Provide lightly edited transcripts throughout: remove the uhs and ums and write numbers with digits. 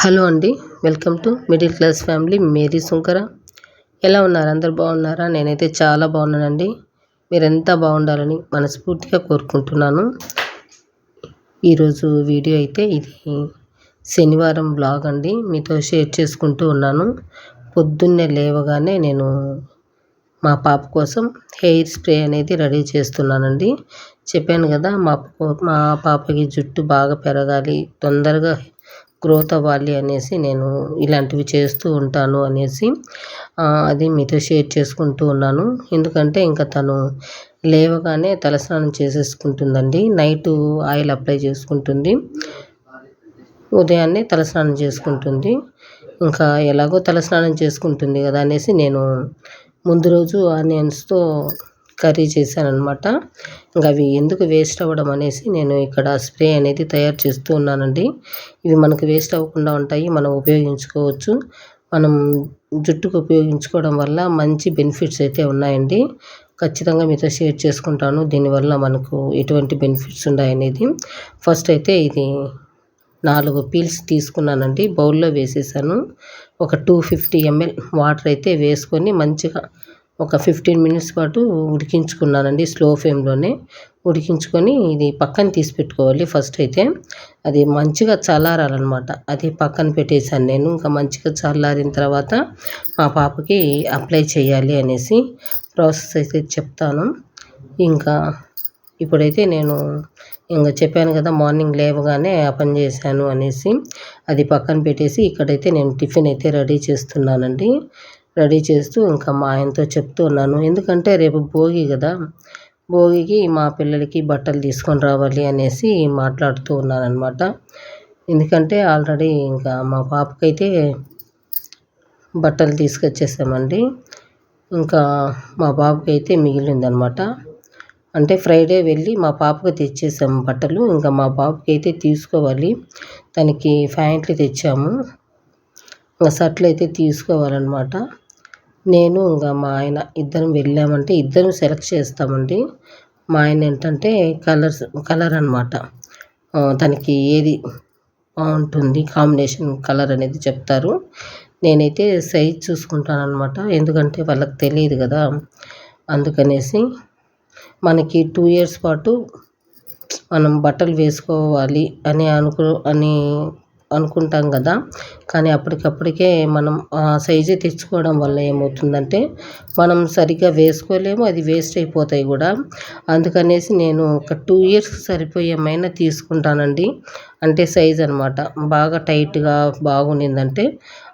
Hello అండి. Welcome to middle class family Mary Sunkara. ఎలా ఉన్నారు? అందరు బాగున్నారా? నేనైతే చాలా బాగున్నానండి. మీరెంత బాగుండాలని మనస్ఫూర్తిగా కోరుకుంటున్నాను. ఈరోజు వీడియో అయితే ఇది శనివారం బ్లాగ్ అండి, మీతో షేర్ చేసుకుంటూ ఉన్నాను. పొద్దున్నే లేవగానే నేను మా పాప కోసం హెయిర్ స్ప్రే అనేది రెడీ చేస్తున్నానండి. చెప్పాను కదా, మా పాపకి జుట్టు బాగా పెరగాలి, తొందరగా గ్రోత్ అవ్వాలి అనేసి నేను ఇలాంటివి చేస్తూ ఉంటాను అనేసి అది మీతో షేర్ చేసుకుంటూ ఉన్నాను. ఎందుకంటే ఇంకా తను లేవగానే తలస్నానం చేసేసుకుంటుందండి. నైటు ఆయిల్ అప్లై చేసుకుంటుంది, ఉదయాన్నే తలస్నానం చేసుకుంటుంది. ఇంకా ఎలాగో తలస్నానం చేసుకుంటుంది కదా అనేసి నేను ముందు రోజు ఆనియన్స్తో కర్రీ చేశాననమాట. ఇంకా అవి ఎందుకు వేస్ట్ అవ్వడం అనేసి నేను ఇక్కడ స్ప్రే అనేది తయారు చేస్తూ ఉన్నానండి. ఇవి మనకు వేస్ట్ అవ్వకుండా ఉంటాయి, మనం ఉపయోగించుకోవచ్చు. మనం జుట్టుకు ఉపయోగించుకోవడం వల్ల మంచి బెనిఫిట్స్ అయితే ఉన్నాయండి. ఖచ్చితంగా మీతో షేర్ చేసుకుంటాను దీనివల్ల మనకు ఎటువంటి బెనిఫిట్స్ ఉన్నాయనేది. ఫస్ట్ అయితే ఇది 4 పీల్స్ తీసుకున్నానండి, బౌల్లో వేసేసాను. ఒక 250 ml వాటర్ అయితే వేసుకొని మంచిగా ఒక 15 మినిట్స్ పాటు ఉడికించుకున్నానండి. స్లో ఫ్లేమ్లోనే ఉడికించుకొని ఇది పక్కన తీసి పెట్టుకోవాలి. ఫస్ట్ అయితే అది మంచిగా చల్లారాలన్నమాట. అది పక్కన పెట్టేశాను నేను. ఇంకా మంచిగా చల్లారిన తర్వాత మా పాపకి అప్లై చేయాలి అనేసి ప్రాసెస్ అయితే చెప్తాను. ఇంకా ఇప్పుడైతే నేను ఇంకా చెప్పాను కదా, మార్నింగ్ లేవగానే ఆ పని చేశాను అనేసి అది పక్కన పెట్టేసి ఇక్కడైతే నేను టిఫిన్ అయితే రెడీ చేస్తున్నానండి. రెడీ చేస్తూ ఇంకా మా ఆయనతో చెప్తూ ఉన్నాను. ఎందుకంటే రేపు భోగి కదా, భోగికి మా పిల్లలకి బట్టలు తీసుకొని రావాలి అనేసి మాట్లాడుతూ ఉన్నానన్నమాట. ఎందుకంటే ఆల్రెడీ ఇంకా మా పాపకైతే బట్టలు తీసుకొచ్చేసామండి. ఇంకా మా బాబుకి అయితే మిగిలిందనమాట. అంటే ఫ్రైడే వెళ్ళి మా పాపకు తెచ్చేసాము బట్టలు. ఇంకా మా బాబుకి అయితే తీసుకోవాలి, తనకి ప్యాంట్లు తెచ్చాము, ఇంకా షర్ట్లు అయితే తీసుకోవాలన్నమాట. నేను ఇంకా మా ఆయన ఇద్దరం వెళ్ళామంటే ఇద్దరం సెలెక్ట్ చేస్తామండి. మా ఆయన ఏంటంటే కలర్ అనమాట, తనకి ఏది బాగుంటుంది కాంబినేషన్ కలర్ అనేది చెప్తారు. నేనైతే సైజ్ చూసుకుంటానన్నమాట, ఎందుకంటే వాళ్ళకి తెలియదు కదా. అందుకనేసి మనకి 2 years పాటు మనం బట్టలు వేసుకోవాలి అని అనుకుంటాం కదా. కానీ అప్పటికప్పటికే మనం ఆ సైజే తెచ్చుకోవడం వల్ల ఏమవుతుందంటే మనం సరిగ్గా వేసుకోలేము, అది వేస్ట్ అయిపోతాయి కూడా. అందుకనేసి నేను ఒక 2 years సరిపోయేమైనా తీసుకుంటానండి. అంటే సైజ్ అనమాట, బాగా టైట్గా బాగుండిందంటే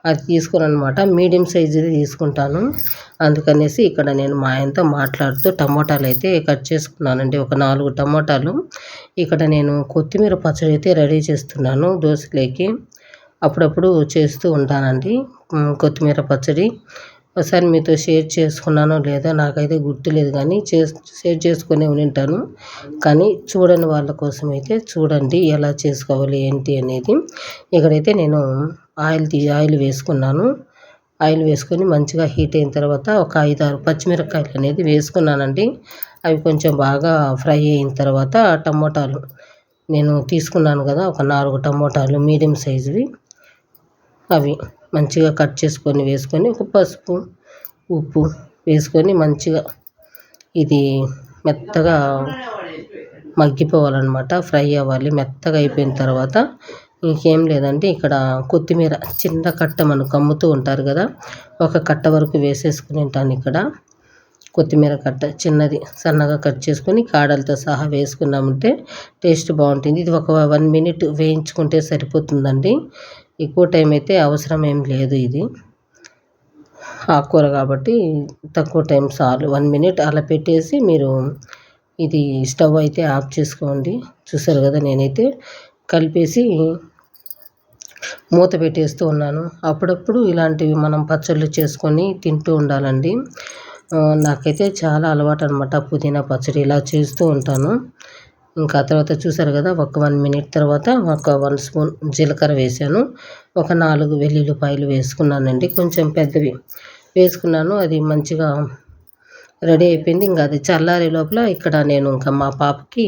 అది తీసుకోను అనమాట, మీడియం సైజుది తీసుకుంటాను. అందుకనేసి ఇక్కడ నేను మా ఆయనతో మాట్లాడుతూ టమోటాలు అయితే కట్ చేసుకున్నానండి, ఒక 4 టమోటాలు. ఇక్కడ నేను కొత్తిమీర పచ్చడి అయితే రెడీ చేస్తున్నాను దోశలోకి. అప్పుడప్పుడు చేస్తూ ఉంటానండి కొత్తిమీర పచ్చడి. ఒకసారి మీతో షేర్ చేసుకున్నానో లేదో నాకైతే గుర్తులేదు, కానీ షేర్ చేసుకునే ఉంటాను. కానీ చూడని వాళ్ళ కోసం అయితే చూడండి ఎలా చేసుకోవాలి ఏంటి అనేది. ఇక్కడైతే నేను ఆయిల్ వేసుకున్నాను. ఆయిల్ వేసుకొని మంచిగా హీట్ అయిన తర్వాత ఒక 5-6 పచ్చిమిరపకాయలు అనేది వేసుకున్నానండి. అవి కొంచెం బాగా ఫ్రై అయిన తర్వాత టమోటాలు నేను తీసుకున్నాను కదా, ఒక 4 టమోటాలు మీడియం సైజువి, అవి మంచిగా కట్ చేసుకొని వేసుకొని ఒక పసుపు ఉప్పు వేసుకొని మంచిగా ఇది మెత్తగా మగ్గిపోవాలన్నమాట, ఫ్రై అవ్వాలి. మెత్తగా అయిపోయిన తర్వాత ఇంకేం లేదండి, ఇక్కడ కొత్తిమీర చిన్న కట్ట మనకు అమ్ముతూ ఉంటారు కదా, ఒక కట్ట వరకు వేసేసుకుని ఉంటాను. ఇక్కడ కొత్తిమీర కట్ట చిన్నది సన్నగా కట్ చేసుకొని కాడలతో సహా వేసుకున్నామంటే టేస్ట్ బాగుంటుంది. ఇది ఒక 1 minute వేయించుకుంటే సరిపోతుందండి, ఎక్కువ టైం అయితే అవసరం ఏం లేదు. ఇది ఆకుకూర కాబట్టి తక్కువ టైం చాలు, 1 minute అలా పెట్టేసి మీరు ఇది స్టవ్ అయితే ఆఫ్ చేసుకోండి. చూసారు కదా, నేనైతే కలిపేసి మూత పెట్టేస్తూ ఉన్నాను. అప్పుడప్పుడు ఇలాంటివి మనం పచ్చళ్ళు చేసుకొని తింటూ ఉండాలండి. నాకైతే చాలా అలవాటు అనమాట పుదీనా పచ్చడి, ఇలా చేస్తూ ఉంటాను. ఇంకా తర్వాత చూసారు కదా, ఒక 1 minute తర్వాత ఒక 1 స్పూన్ జీలకర్ర వేసాను, ఒక 4 వెల్లుల్లిపాయలు వేసుకున్నానండి, కొంచెం పెద్దవి వేసుకున్నాను. అది మంచిగా రెడీ అయిపోయింది. ఇంకా అది చల్లారే లోపల ఇక్కడ నేను ఇంకా మా పాపకి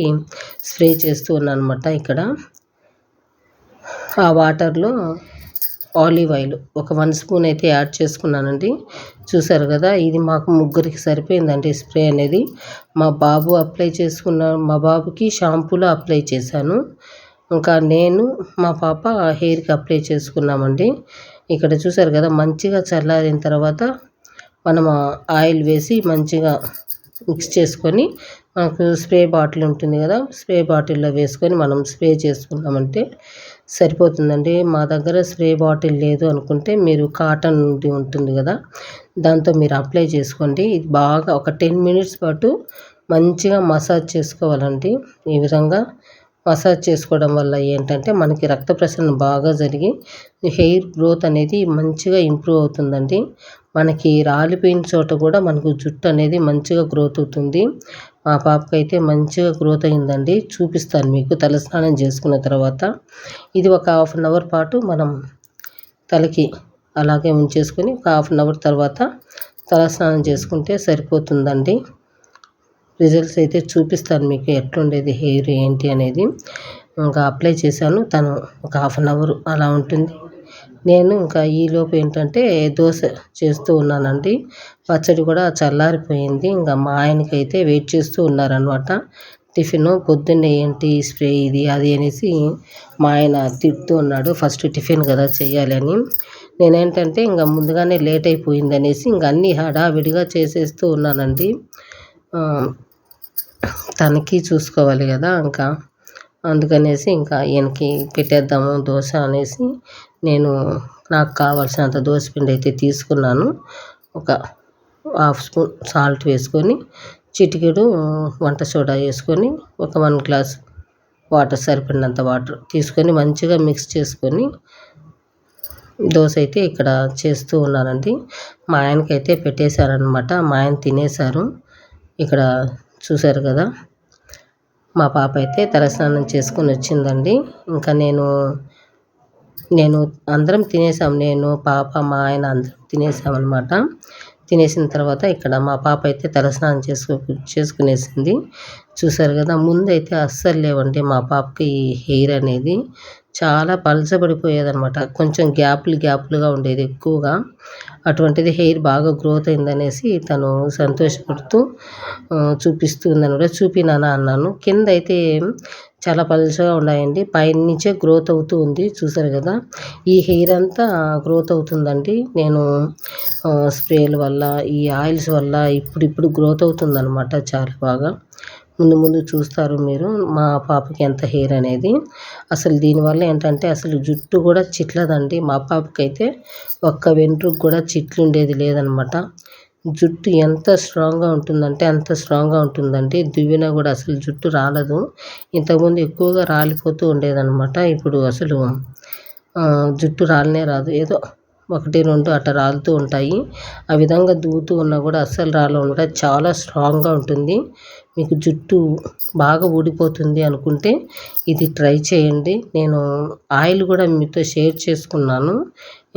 స్ప్రే చేస్తూ ఉన్నాను అనమాట. ఇక్కడ ఆ వాటర్లో ఆలివ్ ఆయిల్ ఒక 1 స్పూన్ అయితే యాడ్ చేసుకున్నానండి. చూసారు కదా, ఇది మాకు ముగ్గురికి సరిపోయిందండి స్ప్రే అనేది. మా బాబుకి షాంపూలో అప్లై చేశాను. ఇంకా నేను మా పాప హెయిర్కి అప్లై చేసుకున్నామండి. ఇక్కడ చూసారు కదా, మంచిగా చల్లారిన తర్వాత మనం ఆయిల్ వేసి మంచిగా మిక్స్ చేసుకొని, మనకు స్ప్రే బాటిల్ ఉంటుంది కదా, స్ప్రే బాటిల్లో వేసుకొని మనం స్ప్రే చేసుకున్నామంటే సరిపోతుందండి. మా దగ్గర స్ప్రే బాటిల్ లేదు అనుకుంటే మీరు కాటన్ది ఉంటుంది కదా, దాంతో మీరు అప్లై చేసుకోండి. ఇది బాగా ఒక 10 మినిట్స్ పాటు మంచిగా మసాజ్ చేసుకోవాలండి. ఈ విధంగా మసాజ్ చేసుకోవడం వల్ల ఏంటంటే మనకి రక్త ప్రసరణ బాగా జరిగి హెయిర్ గ్రోత్ అనేది మంచిగా ఇంప్రూవ్ అవుతుందండి. మనకి రాలిపోయిన చోట కూడా మనకు జుట్టు అనేది మంచిగా గ్రోత్ అవుతుంది. మా పాపకైతే మంచిగా గ్రోత్ అయిందండి. చూపిస్తాను మీకు తలస్నానం చేసుకున్న తర్వాత. ఇది ఒక హాఫ్ అన్ అవర్ పాటు మనం తలకి అలాగే ఉంచేసుకొని ఒక హాఫ్ అన్ అవర్ తర్వాత తలస్నానం చేసుకుంటే సరిపోతుందండి. రిజల్ట్స్ అయితే చూపిస్తాను మీకు ఎట్లుండేది హెయిర్ ఏంటి అనేది. ఇంకా అప్లై చేశాను. తను ఒక హాఫ్ అన్ అవర్ అలా ఉంటుంది. నేను ఇంకా ఈలోపు ఏంటంటే దోశ చేస్తూ ఉన్నానండి. పచ్చడి కూడా చల్లారిపోయింది. ఇంకా మా ఆయనకైతే వెయిట్ చేస్తూ ఉన్నారనమాట. టిఫిను పొద్దున్నే ఏంటి స్ప్రే ఇది అది అనేసి మా ఆయన తిడుతూ ఉన్నాడు. ఫస్ట్ టిఫిన్ కదా చెయ్యాలి అని. నేనేంటంటే ఇంకా ముందుగానే లేట్ అయిపోయింది అనేసి ఇంక అన్నీ హడావిడిగా చేసేస్తూ ఉన్నానండి. తనకి చూసుకోవాలి కదా, ఇంకా అందుకనేసి ఇంకా ఈయనకి పెట్టేద్దాము దోశ అనేసి నేను నాకు కావాల్సినంత దోశ పిండి అయితే తీసుకున్నాను. ఒక హాఫ్ స్పూన్ సాల్ట్ వేసుకొని, చిటికెడు వంట సోడా వేసుకొని, ఒక 1 గ్లాస్ వాటర్, సరిపడినంత వాటర్ తీసుకొని మంచిగా మిక్స్ చేసుకొని దోశ అయితే ఇక్కడ చేస్తూ ఉన్నానండి. మా ఆయనకైతే పెట్టేశారనమాట. మా ఆయన తినేశారు. ఇక్కడ చూశారు కదా, మా పాప అయితే తలస్నానం చేసుకొని వచ్చిందండి. ఇంకా నేను అందరం తినేసాం. నేను, పాప, మా ఆయన అందరం తినేసామన్నమాట. తినేసిన తర్వాత ఇక్కడ మా పాప అయితే తలస్నానం చేసుకునేసింది. చూసారు కదా, ముందైతే అస్సలు లేవండి మా పాపకి హెయిర్ అనేది. చాలా పలచబడిపోయేదనమాట. కొంచెం గ్యాప్లుగా ఉండేది ఎక్కువగా. అటువంటిది హెయిర్ బాగా గ్రోత్ అయిందనేసి తను సంతోషపడుతూ చూపిస్తుందనమాట. చూపినానా అన్నాను. కింద అయితే చాలా పలుచగా ఉన్నాయండి. పైనుంచే గ్రోత్ అవుతూ ఉంది. చూసారు కదా, ఈ హెయిర్ అంతా గ్రోత్ అవుతుందండి. నేను స్ప్రేల వల్ల, ఈ ఆయిల్స్ వల్ల ఇప్పుడు గ్రోత్ అవుతుందన్నమాట చాలా బాగా. ముందు చూస్తారు మీరు మా పాపకి ఎంత హెయిర్ అనేది. అసలు దీనివల్ల ఏంటంటే అసలు జుట్టు కూడా చిట్లదండి. మా పాపకైతే ఒక్క వెంట్రుకు కూడా చిట్లు ఉండేది లేదనమాట. జుట్టు ఎంత స్ట్రాంగ్గా ఉంటుందంటే అంత స్ట్రాంగ్గా ఉంటుందండి. దువ్వినా కూడా అసలు జుట్టు రాలదు. ఇంతకుముందు ఎక్కువగా రాలిపోతూ ఉండేదన్నమాట. ఇప్పుడు అసలు జుట్టు రాలనే రాదు. ఏదో 1, 2 అట్లా రాలుతూ ఉంటాయి. ఆ విధంగా దువ్వుతూ ఉన్నా కూడా అస్సలు రాలనమాట. చాలా స్ట్రాంగ్గా ఉంటుంది. మీకు జుట్టు బాగా ఊడిపోతుంది అనుకుంటే ఇది ట్రై చేయండి. నేను ఆయిల్ కూడా మీతో షేర్ చేసుకున్నాను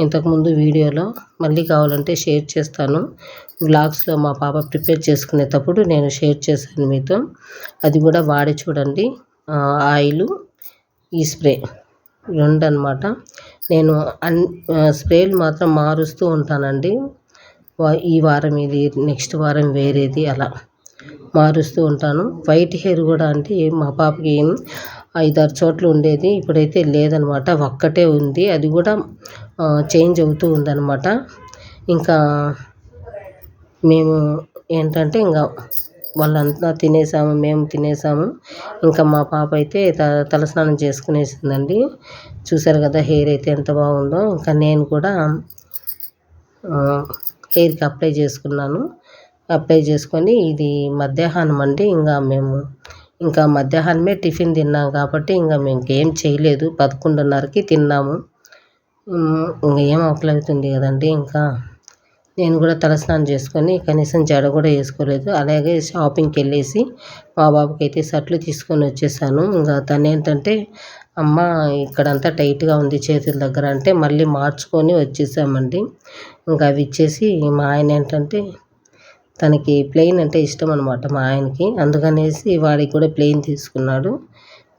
ఇంతకుముందు వీడియోలో. మళ్ళీ కావాలంటే షేర్ చేస్తాను. వ్లాగ్స్లో మా పాప ప్రిపేర్ చేసుకునేటప్పుడు నేను షేర్ చేశాను మీతో. అది కూడా వాడి చూడండి. ఆయిలు, ఈ స్ప్రే 2 అనమాట. నేను స్ప్రేలు మాత్రం మారుస్తూ ఉంటానండి. ఈ వారం ఇది, నెక్స్ట్ వారం వేరేది, అలా మారుస్తూ ఉంటాను. వైట్ హెయిర్ కూడా అంటే మా పాపకి 5, 6 చోట్ల ఉండేది. ఇప్పుడైతే లేదనమాట. ఒక్కటే ఉంది. అది కూడా చేంజ్ అవుతూ ఉందన్నమాట. ఇంకా మేము ఏంటంటే ఇంకా వాళ్ళంతా తినేసాము, మేము తినేసాము. ఇంకా మా పాప అయితే తలస్నానం చేసుకునేసిందండి. చూసారు కదా హెయిర్ అయితే ఎంత బాగుందో. ఇంకా నేను కూడా హెయిర్కి అప్లై చేసుకున్నాను. అప్లై చేసుకొని ఇది మధ్యాహ్నం అండి. ఇంకా మధ్యాహ్నమే టిఫిన్ తిన్నాం కాబట్టి ఇంకా మేము ఇంకేం చేయలేదు. 11:30కి తిన్నాము. ఇంకా ఏం ఆకలి అవుతుంది కదండి. ఇంకా నేను కూడా తలస్నానం చేసుకొని కనీసం జడ కూడా వేసుకోలేదు. అలాగే షాపింగ్కి వెళ్ళేసి మా బాబుకి అయితే షర్ట్లు తీసుకొని వచ్చేసాను. ఇంకా తను ఏంటంటే అమ్మ ఇక్కడంతా టైట్గా ఉంది చేతుల దగ్గర అంటే మళ్ళీ మార్చుకొని వచ్చేసామండి. ఇంకా అవి ఇచ్చేసి మా ఆయన ఏంటంటే తనకి ప్లెయిన్ అంటే ఇష్టం అనమాట మా ఆయనకి. అందుకనేసి వాడికి కూడా ప్లెయిన్ తీసుకున్నాడు.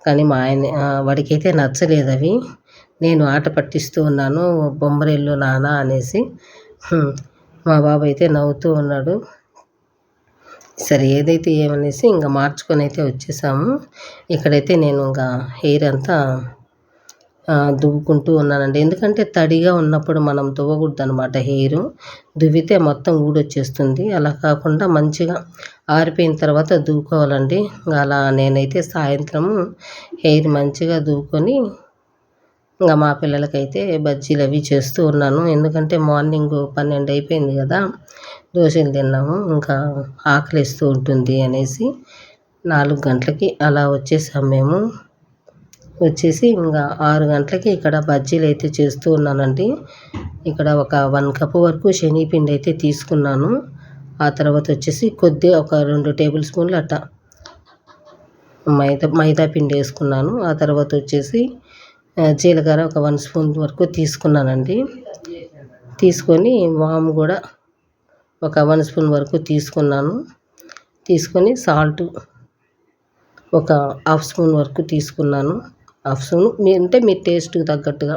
కానీ మా ఆయన వాడికైతే నచ్చలేదు అవి. నేను ఆట పట్టిస్తూ ఉన్నాను, బొమ్మరిల్లు నాన్న అనేసి. మా బాబు అయితే నవ్వుతూ ఉన్నాడు. సరే ఏదైతే ఏమనేసి ఇంకా మార్చుకొని అయితే వచ్చేసాము. ఇక్కడైతే నేను ఇంకా హెయిర్ అంతా దువ్వుకుంటూ ఉన్నానండి. ఎందుకంటే తడిగా ఉన్నప్పుడు మనం దువ్వకూడదు అనమాట. హెయిర్ దువ్వితే మొత్తం ఊడొచ్చేస్తుంది. అలా కాకుండా మంచిగా ఆరిపోయిన తర్వాత దువ్వుకోవాలండి. అలా నేనైతే సాయంత్రము హెయిర్ మంచిగా దువ్వుకొని ఇంకా మా పిల్లలకైతే బజ్జీలు అవి చేస్తూ ఉన్నాను. ఎందుకంటే మార్నింగ్ 12 అయిపోయింది కదా, దోశలు తిన్నాము, ఇంకా ఆకలిస్తూ ఉంటుంది అనేసి 4 గంటలకి అలా వచ్చేసాం మేము. వచ్చేసి ఇంకా 6 గంటలకి ఇక్కడ బజ్జీలు అయితే చేస్తూ ఉన్నానండి. ఇక్కడ ఒక 1 కప్ వరకు శనగపిండి అయితే తీసుకున్నాను. ఆ తర్వాత వచ్చేసి కొద్దిగా ఒక 2 టేబుల్ స్పూన్లు అట్ట మైదా పిండి వేసుకున్నాను. ఆ తర్వాత వచ్చేసి జీలకర్ర ఒక 1 స్పూన్ వరకు తీసుకున్నానండి. తీసుకొని వాము కూడా ఒక 1 స్పూన్ వరకు తీసుకున్నాను. తీసుకొని సాల్ట్ ఒక హాఫ్ స్పూన్ వరకు తీసుకున్నాను. హాఫ్ స్పూన్ మీ టేస్ట్కి తగ్గట్టుగా.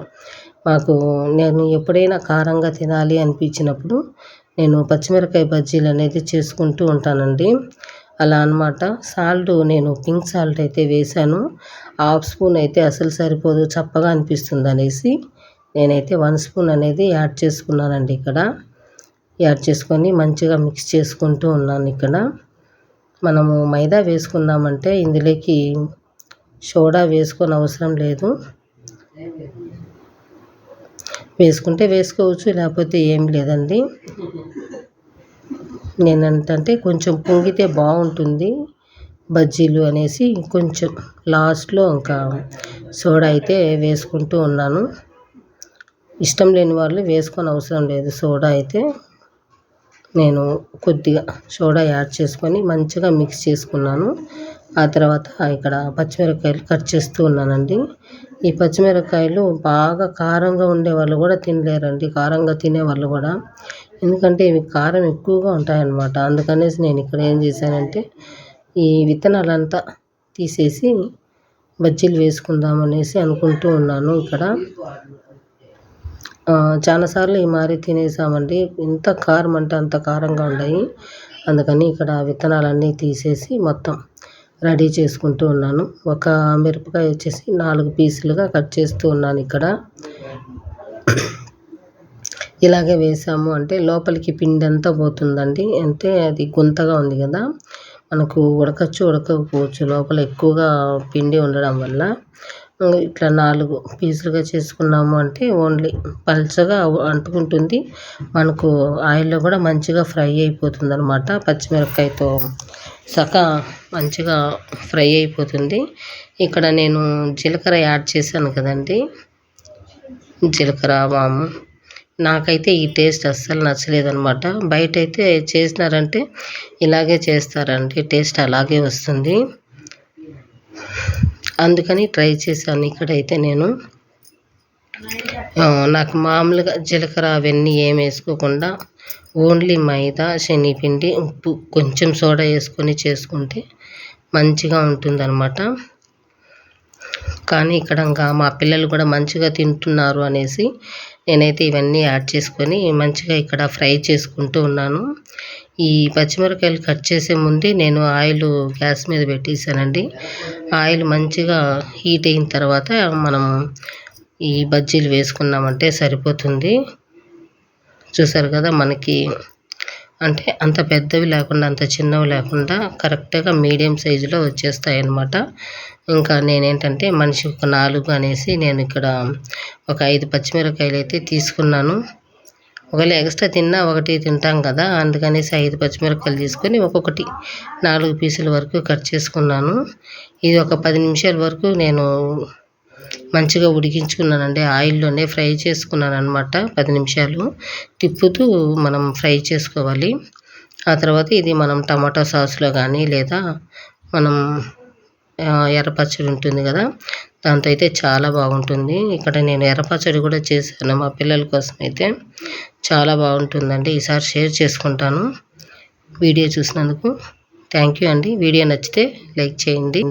నేను ఎప్పుడైనా కారంగా తినాలి అనిపించినప్పుడు నేను పచ్చిమిరపకాయ బజ్జీలు అనేది చేసుకుంటూ ఉంటానండి. అలా అనమాట. సాల్ట్ నేను పింక్ సాల్ట్ అయితే వేశాను. హాఫ్ స్పూన్ అయితే అసలు సరిపోదు, చప్పగా అనిపిస్తుంది అనేసి నేనైతే 1 స్పూన్ అనేది యాడ్ చేసుకున్నానండి. ఇక్కడ యాడ్ చేసుకొని మంచిగా మిక్స్ చేసుకుంటూ ఉన్నాను. ఇక్కడ మనము మైదా వేసుకున్నామంటే ఇందులోకి సోడా వేసుకొని అవసరం లేదు. వేసుకుంటే వేసుకోవచ్చు, లేకపోతే ఏం లేదండి. నేనంటే కొంచెం పొంగితే బాగుంటుంది బజ్జీలు అనేసి కొంచెం లాస్ట్లో ఇంకా సోడా అయితే వేసుకుంటూ ఉన్నాను. ఇష్టం లేని వాళ్ళు వేసుకొని అవసరం లేదు. సోడా అయితే నేను కొద్దిగా సోడా యాడ్ చేసుకొని మంచిగా మిక్స్ చేసుకున్నాను. ఆ తర్వాత ఇక్కడ పచ్చిమిరపకాయలు కట్ చేస్తూ ఉన్నానండి. ఈ పచ్చిమిరపకాయలు బాగా కారంగా ఉండే వాళ్ళు కూడా తినలేరండి, కారంగా తినేవాళ్ళు కూడా. ఎందుకంటే ఇవి కారం ఎక్కువగా ఉంటాయన్నమాట. అందుకనేసి నేను ఇక్కడ ఏం చేశానంటే ఈ విత్తనాలంతా తీసేసి బజ్జీలు వేసుకుందామనేసి అనుకుంటూ ఉన్నాను. ఇక్కడ చాలాసార్లు ఈ మారి తినేసామండి. ఎంత కారం అంటే అంత కారంగా ఉన్నాయి. అందుకని ఇక్కడ విత్తనాలన్నీ తీసేసి మొత్తం రెడీ చేసుకుంటూ ఉన్నాను. ఒక మిరపకాయ వచ్చేసి 4 పీసులుగా కట్ చేస్తూ ఉన్నాను. ఇక్కడ ఇలాగే వేసాము అంటే లోపలికి పిండి అంతా పోతుందండి. అంటే అది గుంతగా ఉంది కదా, మనకు ఉడకపోవచ్చు లోపల ఎక్కువగా పిండి ఉండడం వల్ల. ఇట్లా 4 పీసులుగా చేసుకున్నాము అంటే ఓన్లీ పల్చగా అంటుకుంటుంది. మనకు ఆయిల్లో కూడా మంచిగా ఫ్రై అయిపోతుంది అనమాట. పచ్చిమిరపకాయతో మంచిగా ఫ్రై అయిపోతుంది. ఇక్కడ నేను జీలకర్ర యాడ్ చేశాను కదండి, జీలకర్ర వాము. నాకైతే ఈ టేస్ట్ అస్సలు నచ్చలేదన్నమాట. బయట అయితే చేసినారంటే ఇలాగే చేస్తారండి, టేస్ట్ అలాగే వస్తుంది. అందుకని ట్రై చేశాను. ఇక్కడైతే నేను నాకు మామూలుగా జీలకర్ర అవన్నీ ఏం వేసుకోకుండా ఓన్లీ మైదా, శనగపిండి, ఉప్పు, కొంచెం సోడా వేసుకొని చేసుకుంటే మంచిగా ఉంటుందన్నమాట. కానీ ఇక్కడ ఇంకా మా పిల్లలు కూడా మంచిగా తింటున్నారు అనేసి నేనైతే ఇవన్నీ యాడ్ చేసుకొని మంచిగా ఇక్కడ ఫ్రై చేసుకుంటూ ఉన్నాను. ఈ పచ్చిమిరపకాయలు కట్ చేసే ముందే నేను ఆయిల్ గ్యాస్ మీద పెట్టేసానండి. ఆయిల్ మంచిగా హీట్ అయిన తర్వాత మనం ఈ బజ్జీలు వేసుకున్నామంటే సరిపోతుంది. చూసారు కదా, మనకి అంటే అంత పెద్దవి లేకుండా అంత చిన్నవి లేకుండా కరెక్ట్గా మీడియం సైజులో వచ్చేస్తాయి అన్నమాట. ఇంకా నేనేంటంటే మనిషికి ఒక 4 అనేసి నేను ఇక్కడ ఒక 5 పచ్చిమిరపకాయలు అయితే తీసుకున్నాను. ఒకవేళ ఎక్స్ట్రా తిన్నా ఒకటి తింటాం కదా, అందుకనేసి 5 పచ్చిమిరపకాయలు తీసుకొని ఒక్కొక్కటి 4 పీసుల వరకు కట్ చేసుకున్నాను. ఇది ఒక 10 నిమిషాల వరకు నేను మంచిగా ఉడికించుకున్నానండి. ఆయిల్లోనే ఫ్రై చేసుకున్నాను అనమాట. 10 నిమిషాలు తిప్పుతూ మనం ఫ్రై చేసుకోవాలి. ఆ తర్వాత ఇది మనం టమాటో సాస్లో కానీ లేదా మనం ఎర్రపచ్చడి ఉంటుంది కదా, దాంతో అయితే చాలా బాగుంటుంది. ఇక్కడ నేను ఎర్రపచ్చడి కూడా చేశాను మా పిల్లల కోసం అయితే. చాలా బాగుంటుందండి. ఈసారి షేర్ చేసుకుంటాను. వీడియో చూసినందుకు థ్యాంక్ యూ అండి. వీడియో నచ్చితే లైక్ చేయండి.